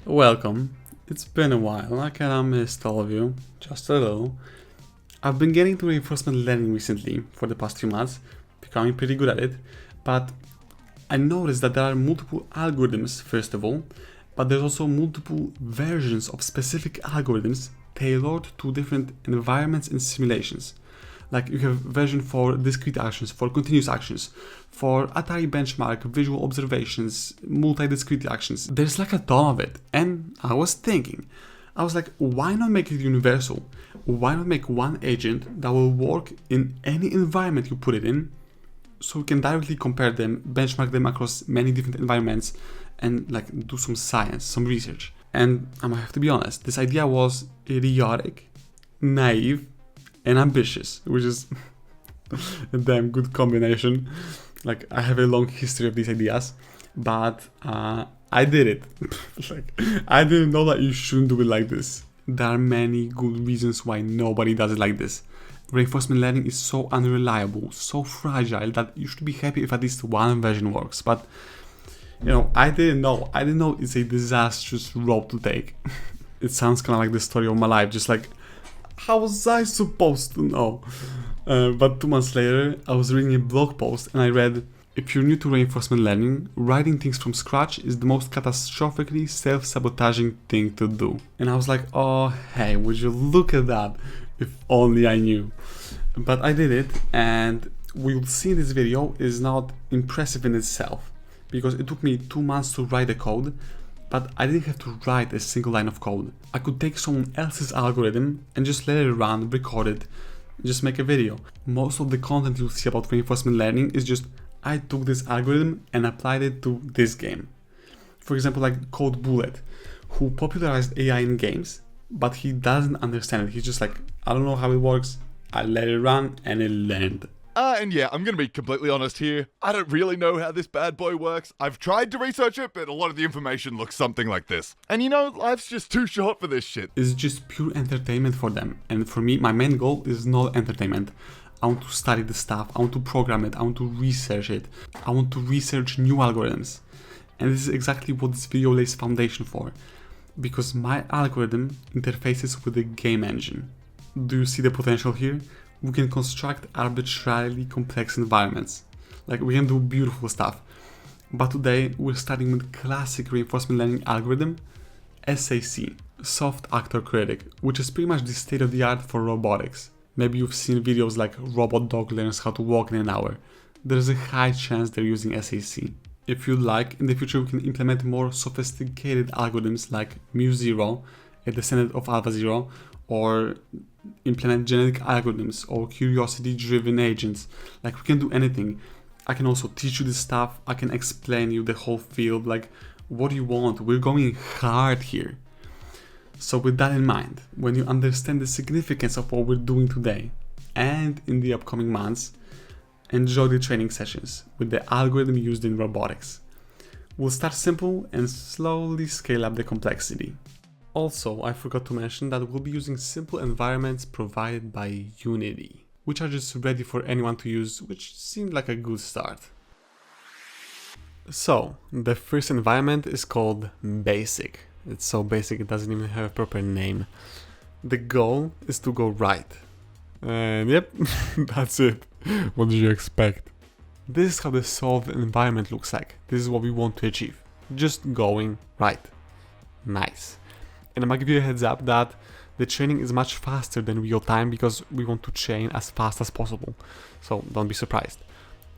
Welcome. It's been a while, I kinda missed all of you, just a little. I've been getting to reinforcement learning recently for the past few months, becoming pretty good at it, but I noticed that there are multiple algorithms first of all, but there's also multiple versions of specific algorithms tailored to different environments and simulations. Like you have version for discrete actions, for continuous actions, for Atari benchmark, visual observations, multi-discrete actions. There's like a ton of it. And I was like, why not make it universal? Why not make one agent that will work in any environment you put it in, so we can directly compare them, benchmark them across many different environments, and like do some science, some research. And I have to be honest, this idea was idiotic, naive, and ambitious, which is a damn good combination. Like, I have a long history of these ideas, but I did it. Like, I didn't know that you shouldn't do it like this. There are many good reasons why nobody does it like this. Reinforcement learning is so unreliable, so fragile, that you should be happy if at least one version works. But, you know, I didn't know it's a disastrous road to take. It sounds kind of like the story of my life, just like, how was I supposed to know? But 2 months later, I was reading a blog post and I read, if you're new to reinforcement learning, writing things from scratch is the most catastrophically self-sabotaging thing to do. And I was like, oh hey, would you look at that? If only I knew. But I did it, and what you'll see in this video is not impressive in itself, because it took me 2 months to write the code, but I didn't have to write a single line of code. I could take someone else's algorithm and just let it run, record it, just make a video. Most of the content you'll see about reinforcement learning is just, I took this algorithm and applied it to this game. For example, like Code Bullet, who popularized AI in games, but he doesn't understand it. He's just like, I don't know how it works, I let it run and it learned. And yeah, I'm gonna be completely honest here. I don't really know how this bad boy works. I've tried to research it, but a lot of the information looks something like this. And you know, life's just too short for this shit. It's just pure entertainment for them. And for me, my main goal is not entertainment. I want to study the stuff, I want to program it, I want to research it. I want to research new algorithms. And this is exactly what this video lays foundation for. Because my algorithm interfaces with the game engine. Do you see the potential here? We can construct arbitrarily complex environments. Like, we can do beautiful stuff. But today we're starting with classic reinforcement learning algorithm, SAC, Soft Actor-Critic, which is pretty much the state of the art for robotics. Maybe you've seen videos like robot dog learns how to walk in an hour. There's a high chance they're using SAC. If you'd like, in the future we can implement more sophisticated algorithms like mu0, a descendant of AlphaZero, or implement genetic algorithms or curiosity-driven agents. Like, we can do anything. I can also teach you this stuff. I can explain you the whole field. Like, what do you want? We're going hard here. So with that in mind, when you understand the significance of what we're doing today and in the upcoming months, enjoy the training sessions with the algorithm used in robotics. We'll start simple and slowly scale up the complexity. Also, I forgot to mention that we'll be using simple environments provided by Unity, which are just ready for anyone to use, which seemed like a good start. So, the first environment is called Basic. It's so basic it doesn't even have a proper name. The goal is to go right. And yep, that's it. What did you expect? This is how the solved environment looks like. This is what we want to achieve. Just going right. Nice. And I'm gonna give you a heads up that the training is much faster than real time because we want to train as fast as possible. So don't be surprised.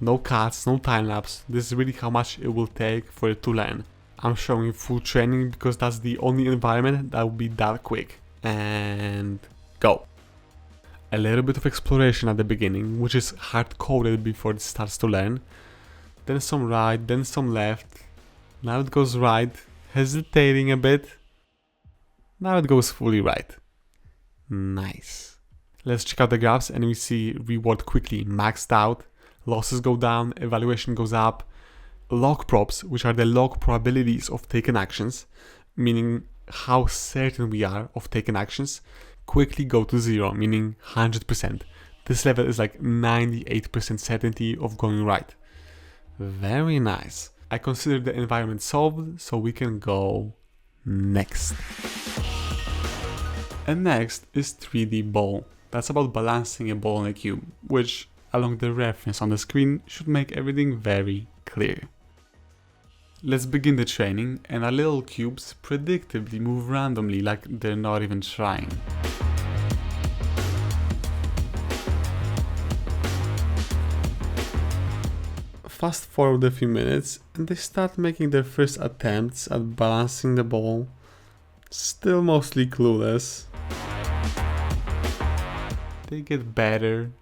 No cuts, no time lapse. This is really how much it will take for it to learn. I'm showing you full training because that's the only environment that will be that quick. And go. A little bit of exploration at the beginning, which is hard-coded before it starts to learn. Then some right, then some left. Now it goes right, hesitating a bit. Now it goes fully right. Nice. Let's check out the graphs and we see reward quickly maxed out, losses go down, evaluation goes up, log props, which are the log probabilities of taken actions, meaning how certain we are of taken actions, quickly go to 0, meaning 100%. This level is like 98% certainty of going right. Very nice. I consider the environment solved, so we can go next. And next is 3D ball. That's about balancing a ball on a cube, which, along the reference on the screen, should make everything very clear. Let's begin the training, and our little cubes predictably move randomly like they're not even trying. Fast forward a few minutes and they start making their first attempts at balancing the ball. Still mostly clueless. They get better.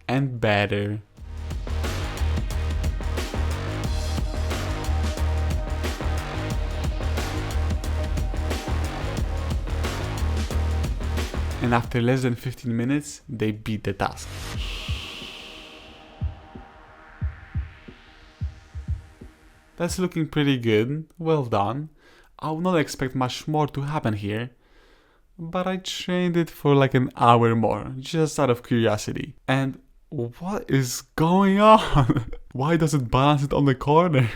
And better. And after less than 15 minutes, they beat the task. That's looking pretty good, well done. I would not expect much more to happen here, but I trained it for like an hour more, just out of curiosity. And what is going on? Why does it balance it on the corner?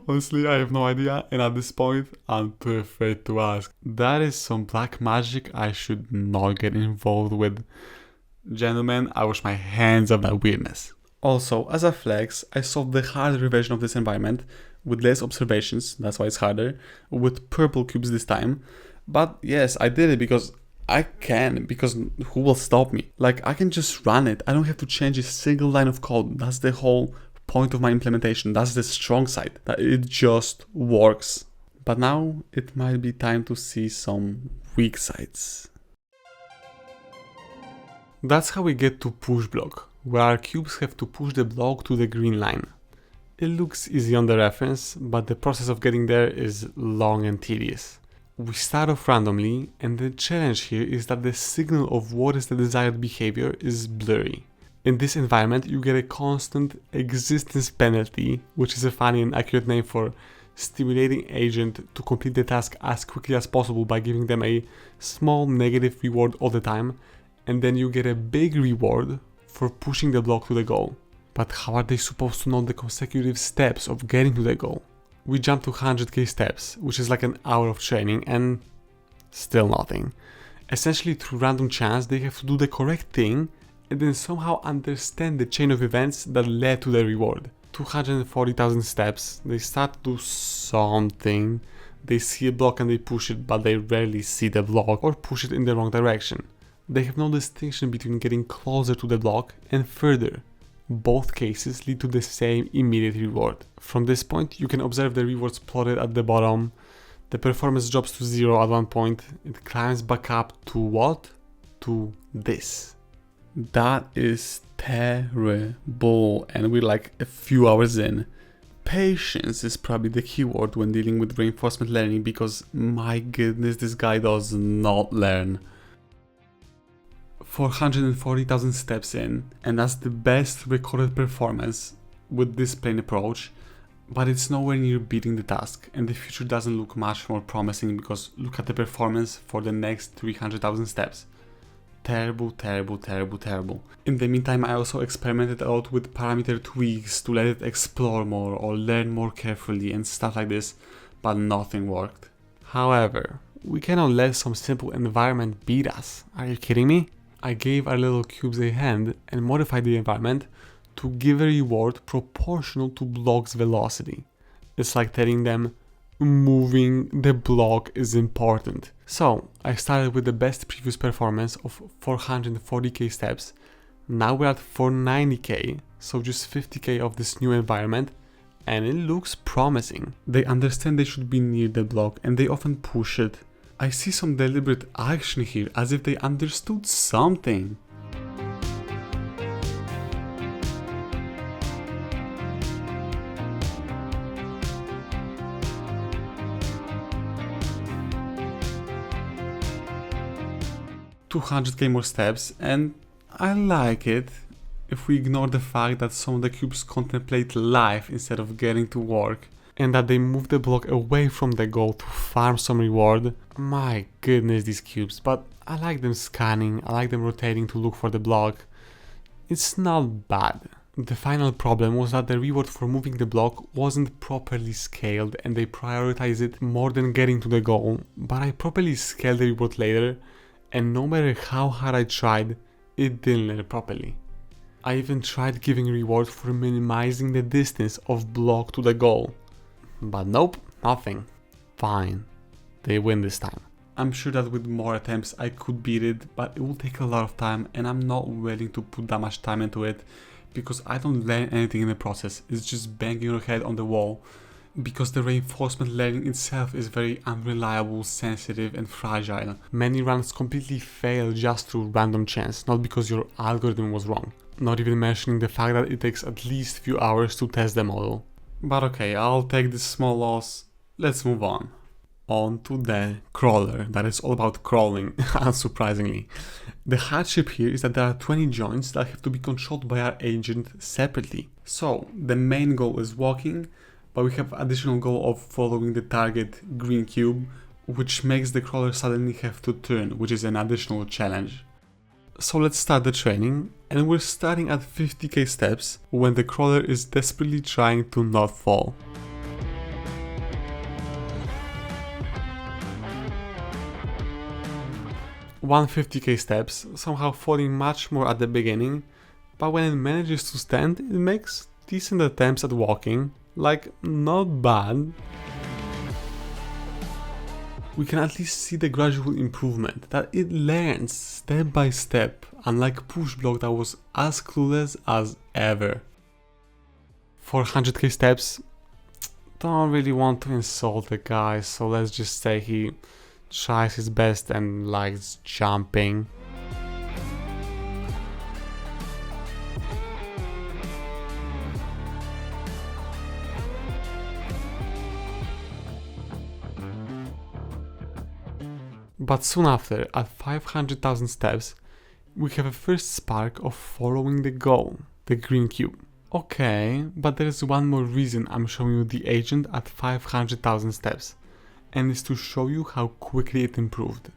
Honestly, I have no idea, and at this point, I'm too afraid to ask. That is some black magic I should not get involved with. Gentlemen, I wash my hands of that weirdness. Also, as a flex, I solved the harder version of this environment with less observations, that's why it's harder, with purple cubes this time. But yes, I did it because I can, because who will stop me? Like, I can just run it. I don't have to change a single line of code. That's the whole point of my implementation. That's the strong side, that it just works. But now it might be time to see some weak sides. That's how we get to PushBlock, where our cubes have to push the block to the green line. It looks easy on the reference, but the process of getting there is long and tedious. We start off randomly, and the challenge here is that the signal of what is the desired behavior is blurry. In this environment, you get a constant existence penalty, which is a funny and accurate name for stimulating agent to complete the task as quickly as possible by giving them a small negative reward all the time, and then you get a big reward for pushing the block to the goal. But how are they supposed to know the consecutive steps of getting to the goal? We jump to 100k steps, which is like an hour of training, and still nothing. Essentially, through random chance, they have to do the correct thing and then somehow understand the chain of events that led to the reward. 240,000 steps, they start to do something, they see a block and they push it, but they rarely see the block or push it in the wrong direction. They have no distinction between getting closer to the block and further. Both cases lead to the same immediate reward. From this point, you can observe the rewards plotted at the bottom. The performance drops to 0 at one point, it climbs back up to what? To this. That is terrible, and we're like a few hours in. Patience is probably the keyword when dealing with reinforcement learning, because my goodness, this guy does not learn. 440,000 steps in, and that's the best recorded performance with this plain approach, but it's nowhere near beating the task, and the future doesn't look much more promising because look at the performance for the next 300,000 steps. Terrible, terrible, terrible, terrible. In the meantime, I also experimented a lot with parameter tweaks to let it explore more or learn more carefully and stuff like this, but nothing worked. However, we cannot let some simple environment beat us. Are you kidding me? I gave our little cubes a hand and modified the environment to give a reward proportional to block's velocity. It's like telling them, moving the block is important. So I started with the best previous performance of 440k steps. Now we're at 490k, so just 50k of this new environment, and it looks promising. They understand they should be near the block and they often push it. I see some deliberate action here, as if they understood something. $200k more steps, and I like it if we ignore the fact that some of the cubes contemplate life instead of getting to work, and that they move the block away from the goal to farm some reward. My goodness, these cubes, but I like them scanning, I like them rotating to look for the block. it's not bad. The final problem was that the reward for moving the block wasn't properly scaled and they prioritized it more than getting to the goal, but I properly scaled the reward later, and no matter how hard I tried, it didn't learn properly. I even tried giving reward for minimizing the distance of block to the goal, but nope, nothing. Fine, they win this time. I'm sure that with more attempts I could beat it, but it will take a lot of time and I'm not willing to put that much time into it because I don't learn anything in the process. It's just banging your head on the wall, because the reinforcement learning itself is very unreliable, sensitive and fragile. Many runs completely fail just through random chance, not because your algorithm was wrong. Not even mentioning the fact that it takes at least a few hours to test the model. But okay, I'll take this small loss. Let's move on. On to the crawler, that is all about crawling, unsurprisingly. The hardship here is that there are 20 joints that have to be controlled by our agent separately. So, the main goal is walking, but we have additional goal of following the target green cube, which makes the crawler suddenly have to turn, which is an additional challenge. So let's start the training, and we're starting at 50k steps when the crawler is desperately trying to not fall. One 50k steps, somehow falling much more at the beginning, but when it manages to stand, it makes decent attempts at walking, like not bad. We can at least see the gradual improvement, that it learns step by step, unlike PushBlock that was as clueless as ever. 400k steps, don't really want to insult the guy, so let's just say he tries his best and likes jumping. But soon after, at 500,000 steps, we have a first spark of following the goal, the green cube. Okay, but there is one more reason I'm showing you the agent at 500,000 steps, and it's to show you how quickly it improved.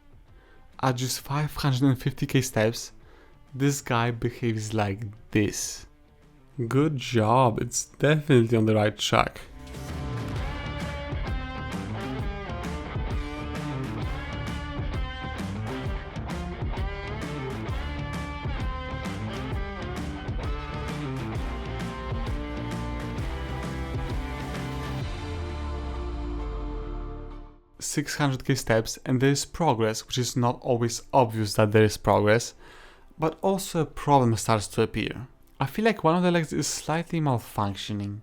At just 550k steps, this guy behaves like this. Good job, it's definitely on the right track. ...600k steps, and there is progress, which is not always obvious that there is progress, but also a problem starts to appear. I feel like one of the legs is slightly malfunctioning.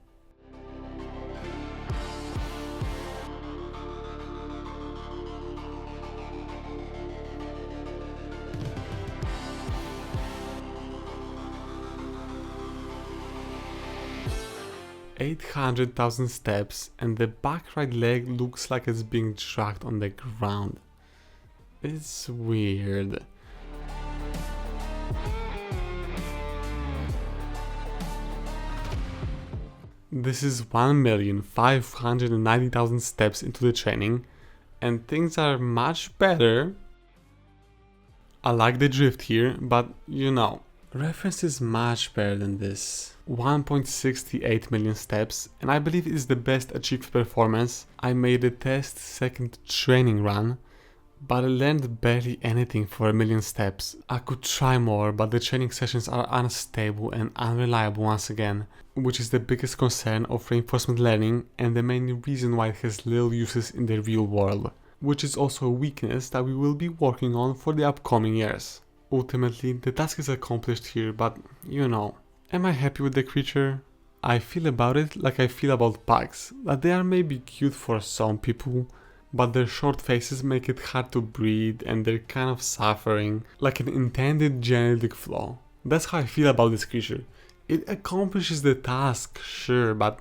...800,000 steps, and the back right leg looks like it's being dragged on the ground. It's weird. This is 1,590,000 steps into the training, and things are much better. I like the drift here, but you know, reference is much better than this. 1.68 million steps, and I believe it is the best achieved performance. I made a test second training run, but I learned barely anything for 1 million steps. I could try more, but the training sessions are unstable and unreliable once again, which is the biggest concern of reinforcement learning and the main reason why it has little uses in the real world, which is also a weakness that we will be working on for the upcoming years. Ultimately, the task is accomplished here, but you know. Am I happy with the creature? I feel about it like I feel about pugs, that they are maybe cute for some people, but their short faces make it hard to breathe and they're kind of suffering, like an intended genetic flaw. That's how I feel about this creature. It accomplishes the task, sure, but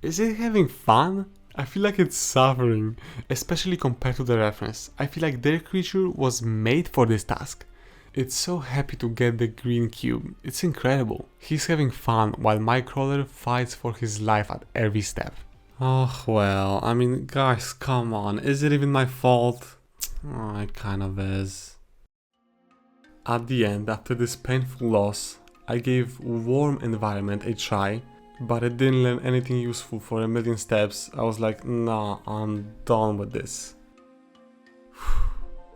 is it having fun? I feel like it's suffering, especially compared to the reference. I feel like their creature was made for this task. It's so happy to get the green cube, it's incredible. He's having fun while my crawler fights for his life at every step. Oh well, I mean guys, come on, is it even my fault? Oh, it kind of is. At the end, after this painful loss, I gave warm environment a try, but I didn't learn anything useful for a million steps. I was like, nah, I'm done with this.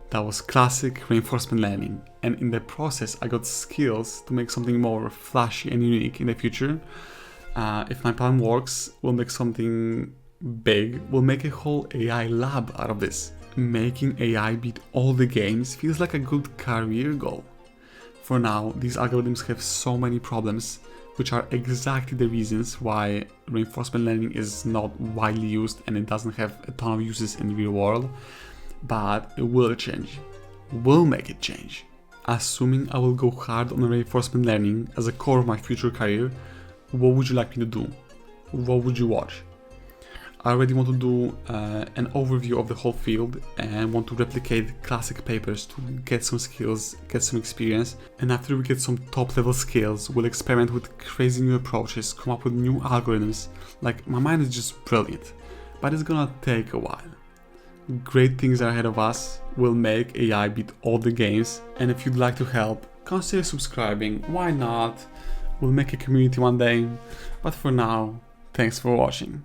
That was classic reinforcement learning, and in the process I got skills to make something more flashy and unique in the future. If my plan works, we'll make something big. We'll make a whole AI lab out of this. Making AI beat all the games feels like a good career goal. For now, these algorithms have so many problems, which are exactly the reasons why reinforcement learning is not widely used and it doesn't have a ton of uses in the real world. But it will change. We'll make it change. Assuming I will go hard on reinforcement learning as a core of my future career, what would you like me to do? What would you watch? I already want to do an overview of the whole field and want to replicate classic papers to get some skills, get some experience, and after we get some top level skills, we'll experiment with crazy new approaches, come up with new algorithms. Like, my mind is just brilliant, but it's gonna take a while. Great things are ahead of us. We'll make AI beat all the games, and if you'd like to help, consider subscribing. Why not? We'll make a community one day, but for now, thanks for watching.